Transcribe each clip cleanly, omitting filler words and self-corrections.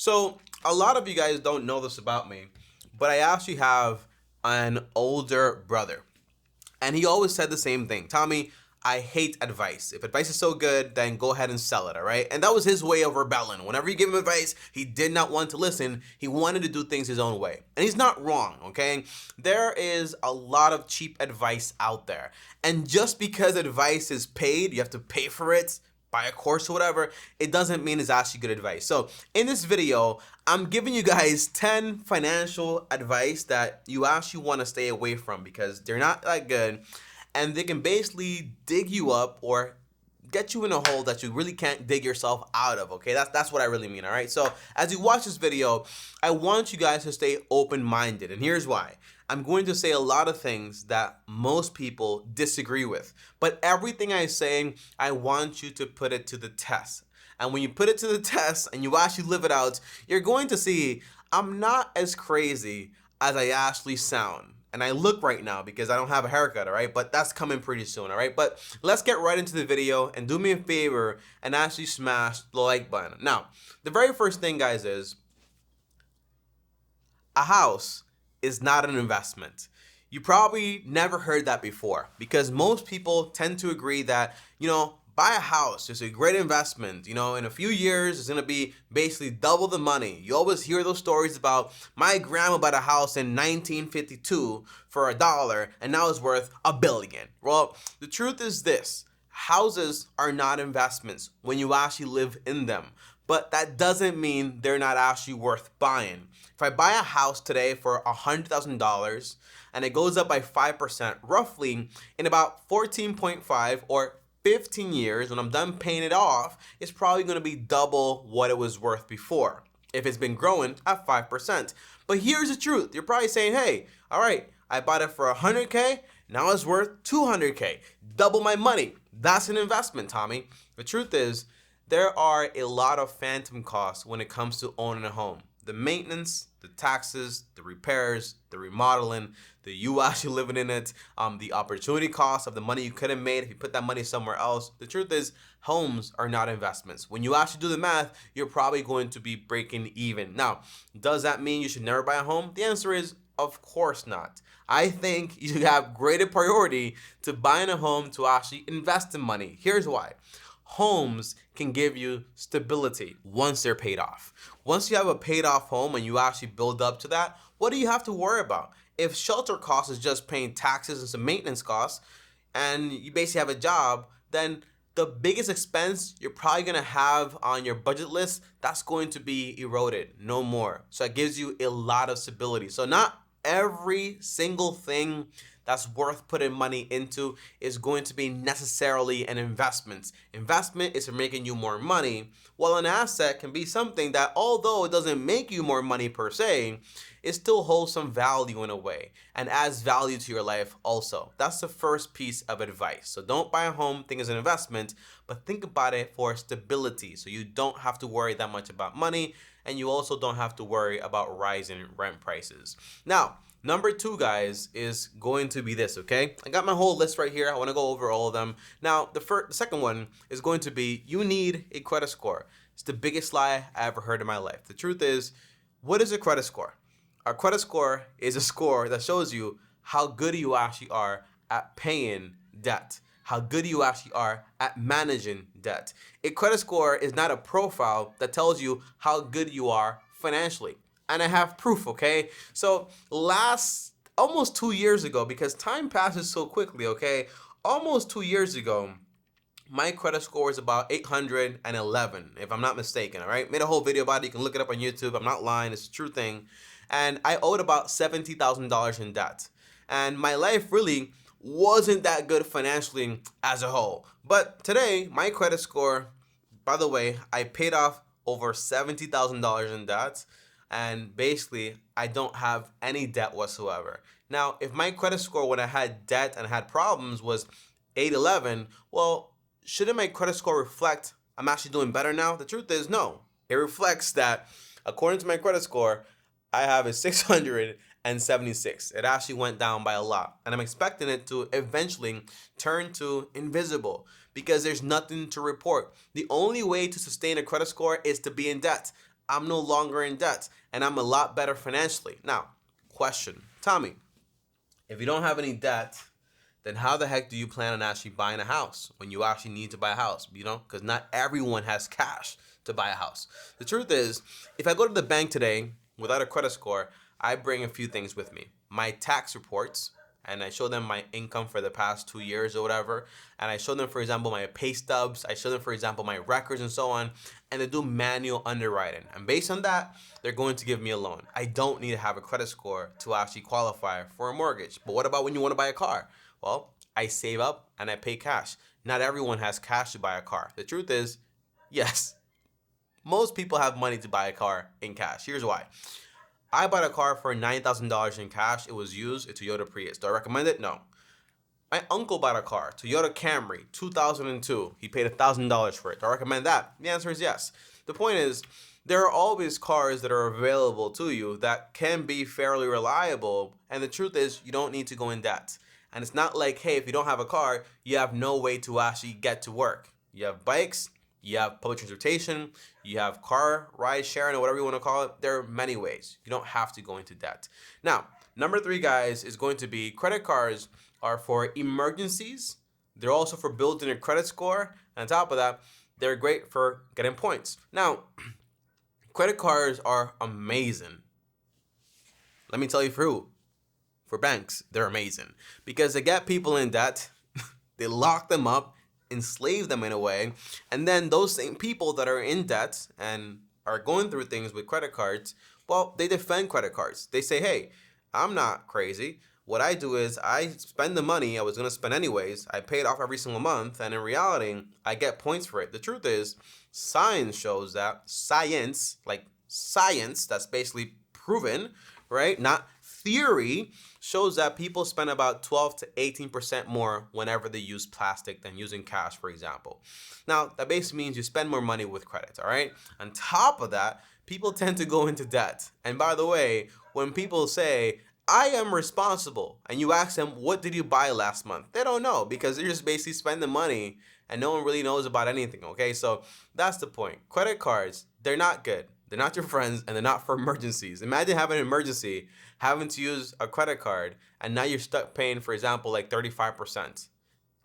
So a lot of you guys don't know this about me, but I actually have an older brother. And he always said the same thing. Tommy, I hate advice. If advice is so good, then go ahead and sell it, all right? And that was his way of rebelling. Whenever you give him advice, he did not want to listen. He wanted to do things his own way. And he's not wrong, okay? There is a lot of cheap advice out there. And just because advice is paid, you have to pay for it, buy a course or whatever, it doesn't mean it's actually good advice. So in this video, I'm giving you guys 10 financial advice that you actually want to stay away from because they're not that good and they can basically dig you up or get you in a hole that you really can't dig yourself out of, okay? That's what I really mean, all right? So as you watch this video, I want you guys to stay open-minded, and here's why. I'm going to say a lot of things that most people disagree with, but everything I say, I want you to put it to the test. And when you put it to the test and you actually live it out, you're going to see I'm not as crazy as I actually sound. And I look right now because I don't have a haircut, all right? But that's coming pretty soon, all right? But let's get right into the video and do me a favor and actually smash the like button. Now, the very first thing, guys, is a house is not an investment. You probably never heard that before because most people tend to agree that, buy a house is a great investment. In a few years, it's going to be basically double the money. You always hear those stories about my grandma bought a house in 1952 for $1 and now it's worth $1 billion. Well, the truth is this. Houses are not investments when you actually live in them. But that doesn't mean they're not actually worth buying. If I buy a house today for $100,000 and it goes up by 5%, roughly in about 14.5 or 15 years, when I'm done paying it off, it's probably going to be double what it was worth before if it's been growing at 5%. But here's the truth. You're probably saying, hey, all right, I bought it for $100K, now it's worth $200K. Double my money. That's an investment, Tommy. The truth is, there are a lot of phantom costs when it comes to owning a home. The maintenance, the taxes, the repairs, the remodeling, the you actually living in it, the opportunity cost of the money you could have made if you put that money somewhere else. The truth is, homes are not investments. When you actually do the math, you're probably going to be breaking even. Now, does that mean you should never buy a home? The answer is, of course not. I think you have greater priority to buying a home to actually invest in money. Here's why. Homes can give you stability once they're paid off. Once you have a paid off home and you actually build up to that, what do you have to worry about? If shelter costs is just paying taxes and some maintenance costs, and you basically have a job, then the biggest expense you're probably going to have on your budget list, that's going to be eroded, no more. So it gives you a lot of stability. So not every single thing that's worth putting money into is going to be necessarily an investment. Investment is for making you more money, while an asset can be something that, although it doesn't make you more money per se, it still holds some value in a way and adds value to your life also. That's the first piece of advice. So don't buy a home, think it's an investment, but think about it for stability so you don't have to worry that much about money and you also don't have to worry about rising rent prices. Now, number 2, guys, is going to be this, okay? I got my whole list right here. I want to go over all of them. Now, the second one is going to be you need a credit score. It's the biggest lie I ever heard in my life. The truth is, what is a credit score? A credit score is a score that shows you how good you actually are at paying debt, how good you actually are at managing debt. A credit score is not a profile that tells you how good you are financially. And I have proof, okay? So almost 2 years ago, because time passes so quickly, okay? Almost 2 years ago, my credit score is about 811, if I'm not mistaken, all right? Made a whole video about it. You can look it up on YouTube. I'm not lying. It's a true thing. And I owed about $70,000 in debt. And my life really wasn't that good financially as a whole. But today, my credit score, by the way, I paid off over $70,000 in debt. And basically, I don't have any debt whatsoever. Now, if my credit score when I had debt and had problems was 811, well, shouldn't my credit score reflect I'm actually doing better now? The truth is no. It reflects that according to my credit score, I have a 676. It actually went down by a lot. And I'm expecting it to eventually turn to invisible because there's nothing to report. The only way to sustain a credit score is to be in debt. I'm no longer in debt and I'm a lot better financially. Now, question, Tommy, if you don't have any debt, then how the heck do you plan on actually buying a house when you actually need to buy a house? You know, because not everyone has cash to buy a house. The truth is, if I go to the bank today without a credit score, I bring a few things with me. My tax reports, and I show them my income for the past 2 years or whatever. And I show them, for example, my pay stubs. I show them, for example, my records and so on. And they do manual underwriting. And based on that, they're going to give me a loan. I don't need to have a credit score to actually qualify for a mortgage. But what about when you want to buy a car? Well, I save up and I pay cash. Not everyone has cash to buy a car. The truth is, yes, most people have money to buy a car in cash. Here's why. I bought a car for $9,000 in cash. It was used, a Toyota Prius. Do I recommend it? No. My uncle bought a car, Toyota Camry, 2002. He paid $1,000 for it. Do I recommend that? The answer is yes. The point is, there are always cars that are available to you that can be fairly reliable. And the truth is, you don't need to go in debt. And it's not like, hey, if you don't have a car, you have no way to actually get to work. You have bikes, you have public transportation, you have car ride sharing or whatever you want to call it. There are many ways. You don't have to go into debt. Now, number 3, guys, is going to be credit cards are for emergencies. They're also for building a credit score. And on top of that, they're great for getting points. Now, credit cards are amazing. Let me tell you for who. For banks, they're amazing because they get people in debt, they lock them up, enslave them in a way, and then those same people that are in debt and are going through things with credit cards, well, they defend credit cards. They say, hey, I'm not crazy. What I do is I spend the money I was going to spend anyways. I pay it off every single month, and in reality, I get points for it. The truth is, science shows that science, that's basically proven, right? Not theory, shows that people spend about 12 to 18% more whenever they use plastic than using cash, for example. Now, that basically means you spend more money with credit, all right? On top of that, people tend to go into debt. And by the way, when people say, I am responsible, and you ask them, what did you buy last month? They don't know because they're just basically spending money and no one really knows about anything, okay? So that's the point. Credit cards, they're not good. They're not your friends, and they're not for emergencies. Imagine having an emergency, having to use a credit card, and now you're stuck paying, for example, like 35%.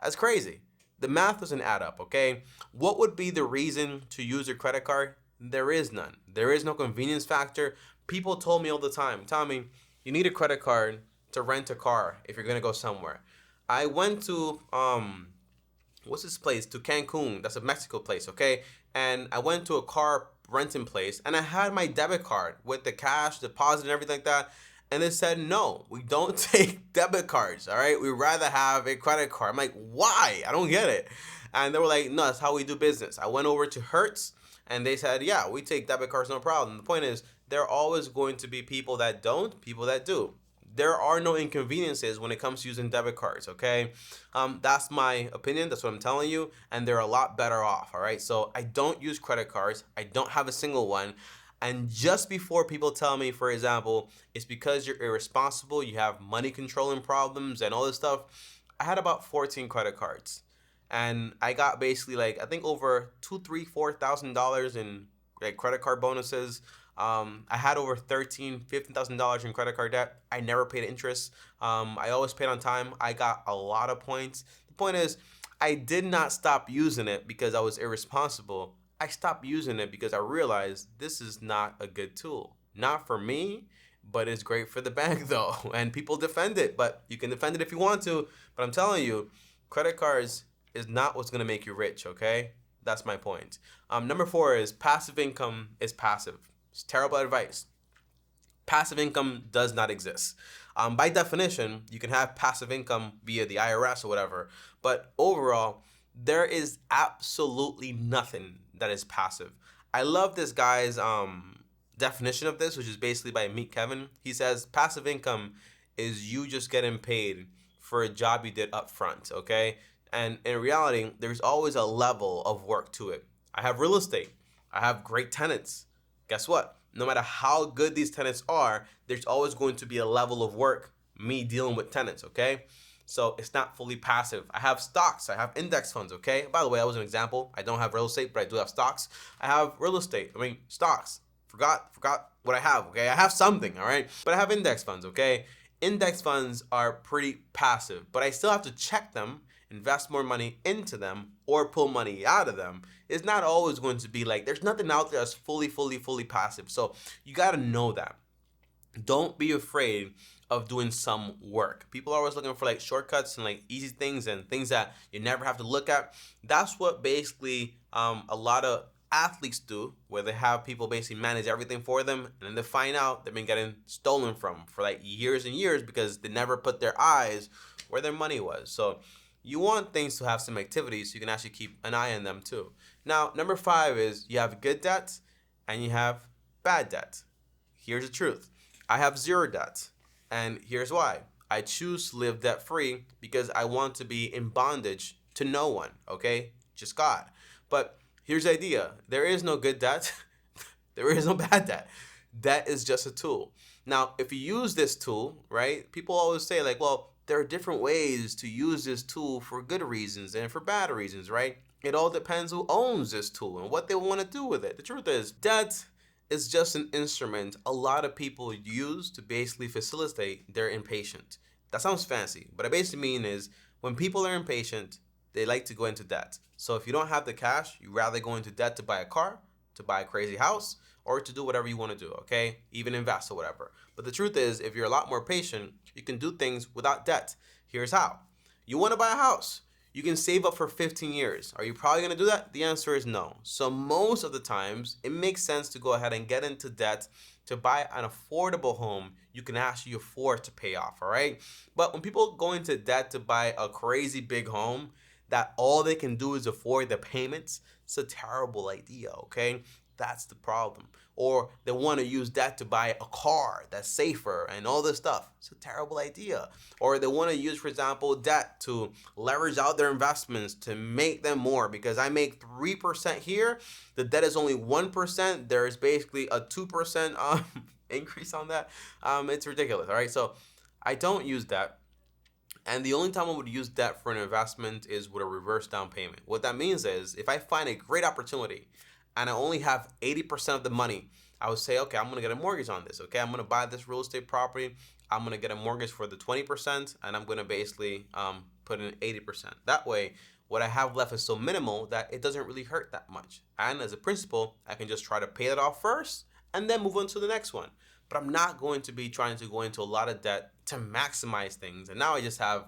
That's crazy. The math doesn't add up, okay? What would be the reason to use a credit card? There is none. There is no convenience factor. People told me all the time, Tommy, you need a credit card to rent a car if you're gonna go somewhere. I went to what's this place? To Cancun. That's a Mexico place, okay? And I went to a car renting place and I had my debit card with the cash deposit and everything like that. And they said, no, we don't take debit cards, all right? We'd rather have a credit card. I'm like, why? I don't get it. And they were like, no, that's how we do business. I went over to Hertz and they said, yeah, we take debit cards, no problem. The point is, there are always going to be people that don't, people that do. There are no inconveniences when it comes to using debit cards, okay? That's my opinion. That's what I'm telling you. And they're a lot better off, all right? So I don't use credit cards. I don't have a single one. And just before people tell me, for example, it's because you're irresponsible, you have money controlling problems and all this stuff, I had about 14 credit cards. And I got basically like, I think over $2,000, $3,000, $4,000 in like credit card bonuses. I had over $13,000, $15,000 in credit card debt. I never paid interest. I always paid on time. I got a lot of points. The point is, I did not stop using it because I was irresponsible. I stopped using it because I realized this is not a good tool. Not for me, but it's great for the bank though. And people defend it, but you can defend it if you want to. But I'm telling you, credit cards is not what's gonna make you rich, okay? That's my point. Number 4 is passive income is passive. It's terrible advice. Passive income does not exist. By definition, you can have passive income via the IRS or whatever, but overall, there is absolutely nothing that is passive. I love this guy's definition of this, which is basically by Meet Kevin. He says passive income is you just getting paid for a job you did up front, okay? And in reality, there's always a level of work to it. I have real estate. I have great tenants. Guess what? No matter how good these tenants are, there's always going to be a level of work, me dealing with tenants, okay? So it's not fully passive. I have stocks. I have index funds, okay? By the way, that was an example. I don't have real estate, but I do have stocks. I have real estate. Stocks. forgot what I have, okay? I have something, all right? But I have index funds, okay? Index funds are pretty passive, but I still have to check them, invest more money into them, or pull money out of them. It's not always going to be like, there's nothing out there that's fully passive. So you gotta know that. Don't be afraid of doing some work. People are always looking for like shortcuts and like easy things and things that you never have to look at. That's what basically a lot of athletes do, where they have people basically manage everything for them, and then they find out they've been getting stolen from for like years and years because they never put their eyes where their money was. So you want things to have some activity so you can actually keep an eye on them too. Now, number 5 is you have good debt and you have bad debt. Here's the truth. I have 0 debt, and here's why. I choose to live debt free because I want to be in bondage to no one, okay? Just God. But here's the idea. There is no good debt. There is no bad debt. Debt is just a tool. Now, if you use this tool, right, people always say like, well, there are different ways to use this tool for good reasons and for bad reasons, right? It all depends who owns this tool and what they want to do with it. The truth is, debt is just an instrument a lot of people use to basically facilitate their impatience. That sounds fancy, but I basically mean is when people are impatient, they like to go into debt. So if you don't have the cash, you rather go into debt to buy a car, to buy a crazy house, or to do whatever you want to do, okay? Even invest or whatever. But the truth is, if you're a lot more patient, you can do things without debt. Here's how. You want to buy a house. You can save up for 15 years. Are you probably going to do that? The answer is no. So most of the times, it makes sense to go ahead and get into debt to buy an affordable home you can actually afford to pay off, all right? But when people go into debt to buy a crazy big home that all they can do is afford the payments, it's a terrible idea, okay? That's the problem. Or they want to use debt to buy a car that's safer and all this stuff. It's a terrible idea. Or they want to use, for example, debt to leverage out their investments to make them more. Because I make 3% here, the debt is only 1%. There's basically a 2% increase on that. It's ridiculous, all right? So I don't use debt. And the only time I would use debt for an investment is with a reverse down payment. What that means is if I find a great opportunity and I only have 80% of the money, I would say, okay, I'm going to get a mortgage on this. Okay, I'm going to buy this real estate property. I'm going to get a mortgage for the 20%, and I'm going to basically put in 80%. That way, what I have left is so minimal that it doesn't really hurt that much. And as a principal, I can just try to pay it off first and then move on to the next one. But I'm not going to be trying to go into a lot of debt to maximize things. And now I just have,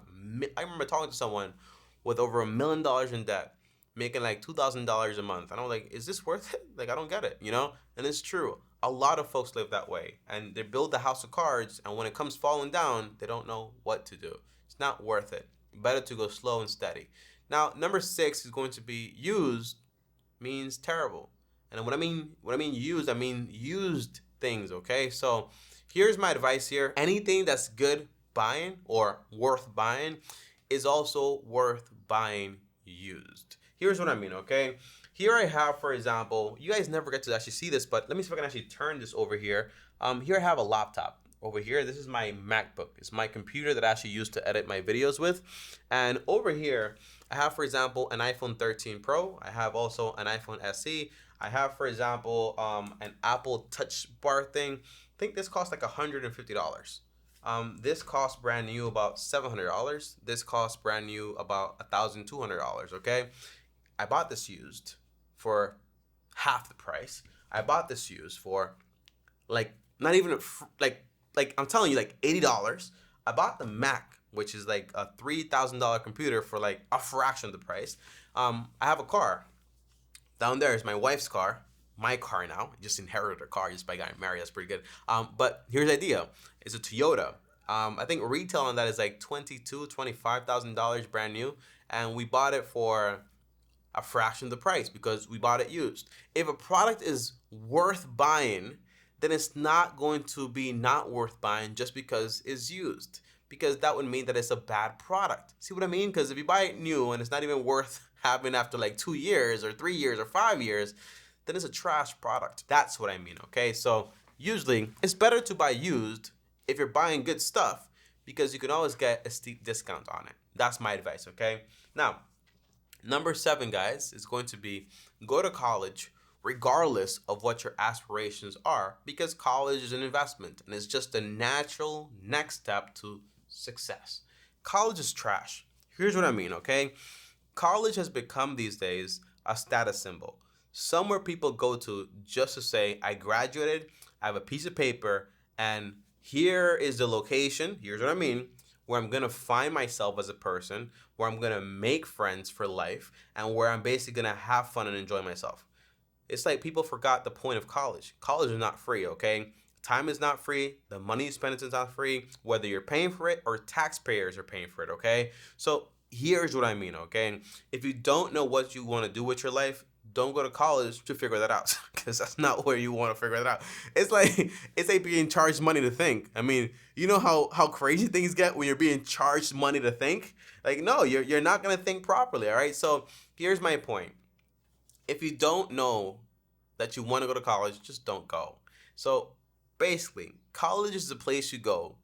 I remember talking to someone with over $1 million in debt, making like $2,000 a month. And I'm like, is this worth it? Like, I don't get it, you know? And it's true. A lot of folks live that way. And they build the house of cards, and when it comes falling down, they don't know what to do. It's not worth it. Better to go slow and steady. Now, number 6 is going to be used means terrible. And when I mean used, I mean used things, okay? So here's my advice here. Anything that's good buying or worth buying is also worth buying used. Here's what I mean, okay? Here I have, for example, you guys never get to actually see this, but let me see if I can actually turn this over here. Here I have a laptop. Over here, this is my MacBook. It's my computer that I actually use to edit my videos with. And over here, I have, for example, an iPhone 13 Pro. I have also an iPhone SE. I have, for example, an Apple Touch Bar thing. I think this costs like $150. This costs brand new about $700. This costs brand new about $1,200, okay? I bought this used for half the price. I bought this used for like not even like I'm telling you, like $80. I bought the Mac, which is like a $3,000 computer, for like a fraction of the price. I have a car. Down there is my wife's car, my car now. I just inherited her car just by getting married. That's pretty good. But here's the idea. It's a Toyota. I think retail on that is like $22,000, $25,000 brand new. And we bought it for a fraction of the price because we bought it used. If a product is worth buying, then it's not going to be not worth buying just because it's used, because that would mean that it's a bad product. See what I mean? Because if you buy it new and it's not even worth having after like 2 years or 3 years or 5 years, then it's a trash product. That's what I mean, okay? So usually it's better to buy used if you're buying good stuff because you can always get a steep discount on it. That's my advice, okay? Now, number 7, guys, is going to be go to college regardless of what your aspirations are, because college is an investment and it's just a natural next step to success. College is trash. Here's what I mean, okay? College has become these days a status symbol, somewhere people go to just to say, I graduated, I have a piece of paper, and here is the location, here's what I mean, where I'm gonna find myself as a person, where I'm gonna make friends for life, and where I'm basically gonna have fun and enjoy myself. It's like people forgot the point of college. College is not free, okay? Time is not free. The money you spend is not free, whether you're paying for it or taxpayers are paying for it, okay? So here's what I mean, okay? If you don't know what you want to do with your life, don't go to college to figure that out, because that's not where you want to figure that out. It's like being charged money to think. I mean, you know how crazy things get when you're being charged money to think? Like, no, you're not gonna think properly, all right? So here's my point. If you don't know that you want to go to college, just don't go. So basically, college is the place you go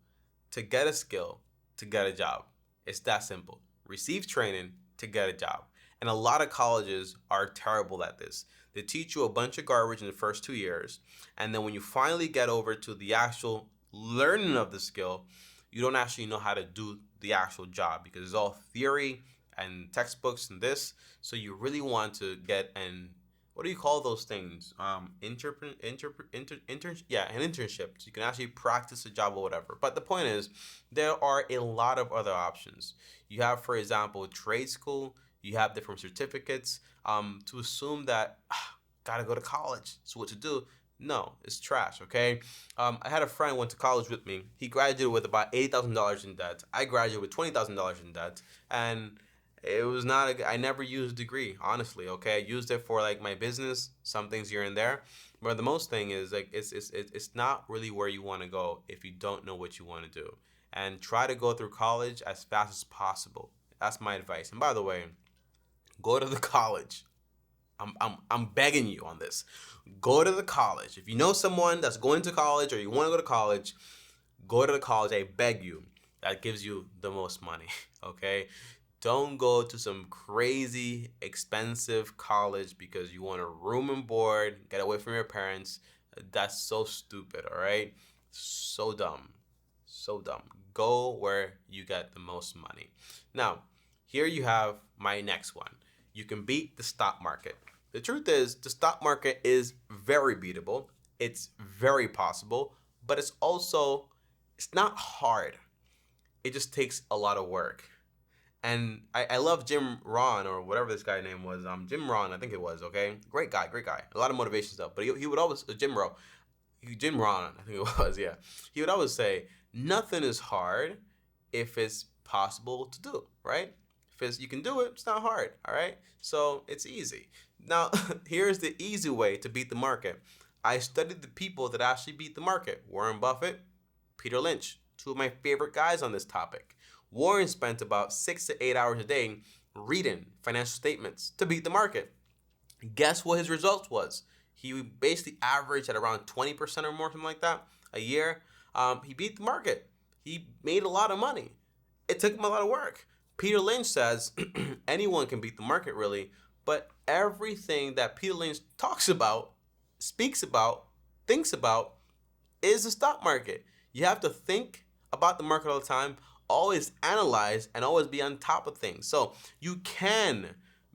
to get a skill, to get a job. It's that simple. Receive training to get a job. And a lot of colleges are terrible at this. They teach you a bunch of garbage in the first 2 years, and then when you finally get over to the actual learning of the skill, you don't actually know how to do the actual job, because it's all theory and textbooks and this. So you really want to get an, what do you call those things? An internship. So you can actually practice a job or whatever. But the point is, there are a lot of other options. You have, for example, trade school. You have different certificates. To assume that gotta go to college, so what to do? No, it's trash. Okay. I had a friend went to college with me. He graduated with about $80,000 in debt. I graduated with $20,000 in debt, and it was not. I never used a degree, honestly. Okay, I used it for like my business, some things here and there, but the most thing is like it's not really where you want to go if you don't know what you want to do. And try to go through college as fast as possible. That's my advice. And by the way, go to the college. I'm begging you on this. Go to the college. If you know someone that's going to college or you want to go to college, go to the college. I beg you. That gives you the most money. Okay? Don't go to some crazy expensive college because you want a room and board, get away from your parents. That's so stupid, all right? So dumb. So dumb. Go where you get the most money. Now, here you have my next one. You can beat the stock market. The truth is, the stock market is very beatable. It's very possible, but it's not hard. It just takes a lot of work. And I love Jim Rohn, or whatever this guy's name was. Jim Rohn, I think it was, okay? Great guy. A lot of motivation stuff. But he would always, Jim Rohn, I think it was, yeah. He would always say, nothing is hard if it's possible to do, right? If you can do it, it's not hard, all right? So it's easy. Now, here's the easy way to beat the market. I studied the people that actually beat the market. Warren Buffett, Peter Lynch, two of my favorite guys on this topic. Warren spent about 6 to 8 hours a day reading financial statements to beat the market. Guess what his results was? He basically averaged at around 20% or more, something like that, a year. He beat the market. He made a lot of money. It took him a lot of work. Peter Lynch says anyone can beat the market, really, but everything that Peter Lynch talks about, speaks about, thinks about is the stock market. You have to think about the market all the time, always analyze, and always be on top of things. So you can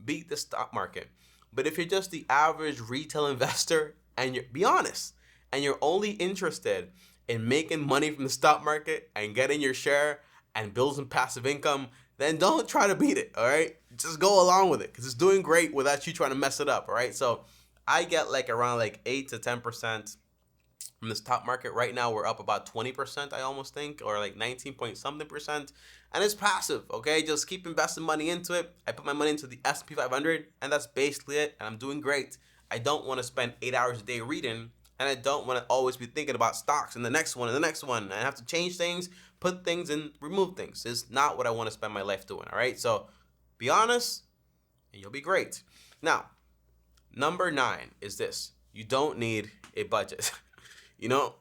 beat the stock market. But if you're just the average retail investor and be honest, and you're only interested in making money from the stock market and getting your share and build some passive income, then don't try to beat it, all right? Just go along with it because it's doing great without you trying to mess it up, all right? So I get like around like 8 to 10% from the stock market. Right now, we're up about 20%, I almost think, or like 19 point something percent. And it's passive, okay? Just keep investing money into it. I put my money into the S&P 500, and that's basically it, and I'm doing great. I don't want to spend 8 hours a day reading, and I don't want to always be thinking about stocks and the next one and the next one. I have to change things, put things and remove things. It's not what I want to spend my life doing, all right? So be honest, and you'll be great. Now, number 9 is this. You don't need a budget. You know,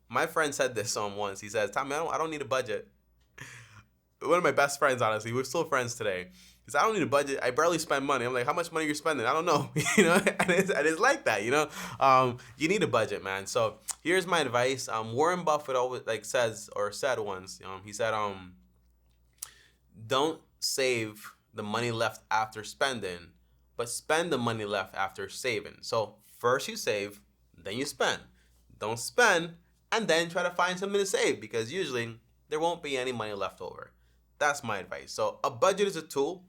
my friend said this on once. He says, Tommy, I don't need a budget. One of my best friends, honestly, we're still friends today. Because I don't need a budget. I barely spend money. I'm like, how much money you're spending? I don't know. And it's like that. You need a budget, man. So here's my advice. Warren Buffett always like says or said once. He said, don't save the money left after spending, but spend the money left after saving. So first you save, then you spend. Don't spend and then try to find something to save, because usually there won't be any money left over. That's my advice. So a budget is a tool.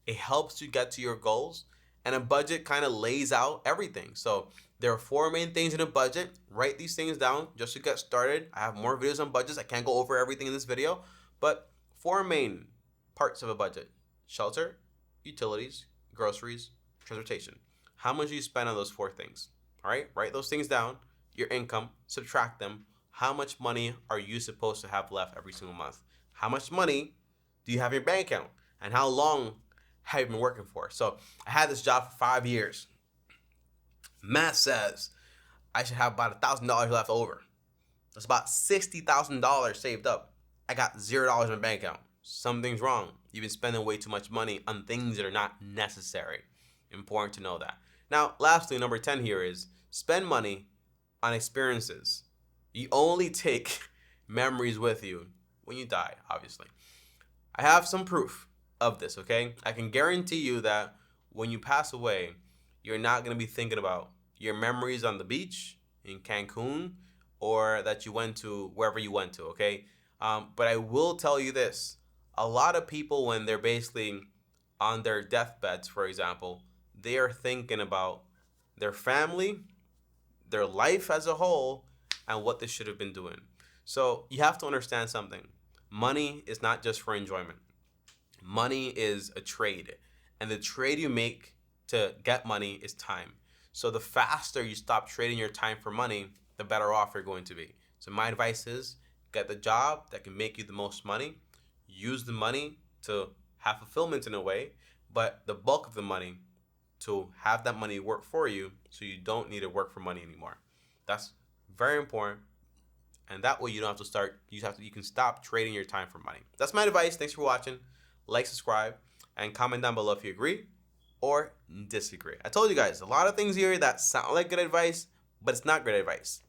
It helps you get to your goals, and a budget kind of lays out everything. So there are four main things in a budget. Write these things down just to get started. I have more videos on budgets. I can't go over everything in this video, but four main parts of a budget: shelter, utilities, groceries, transportation. How much do you spend on those four things? All right, write those things down, your income, subtract them. How much money are you supposed to have left every single month? How much money do you have in your bank account? And how long have you been working for? So I had this job for 5 years. Math says I should have about $1,000 left over. That's about $60,000 saved up. I got $0 in my bank account. Something's wrong. You've been spending way too much money on things that are not necessary. Important to know that. Now, lastly, number 10 here is spend money on experiences. You only take memories with you when you die, obviously. I have some proof of this, okay? I can guarantee you that when you pass away, you're not going to be thinking about your memories on the beach in Cancun, or that you went to wherever you went to, okay? But I will tell you this. A lot of people, when they're basically on their deathbeds, for example, they are thinking about their family, their life as a whole, and what they should have been doing. So you have to understand something. Money is not just for enjoyment. Money is a trade, and the trade you make to get money is time. So the faster you stop trading your time for money, the better off you're going to be. So my advice is get the job that can make you the most money. Use the money to have fulfillment in a way, but the bulk of the money to have that money work for you, so you don't need to work for money anymore. That's very important. And that way you don't have to start, you can stop trading your time for money. That's my advice. Thanks for watching. Like, subscribe, and comment down below if you agree or disagree. I told you guys, a lot of things here that sound like good advice, but it's not good advice.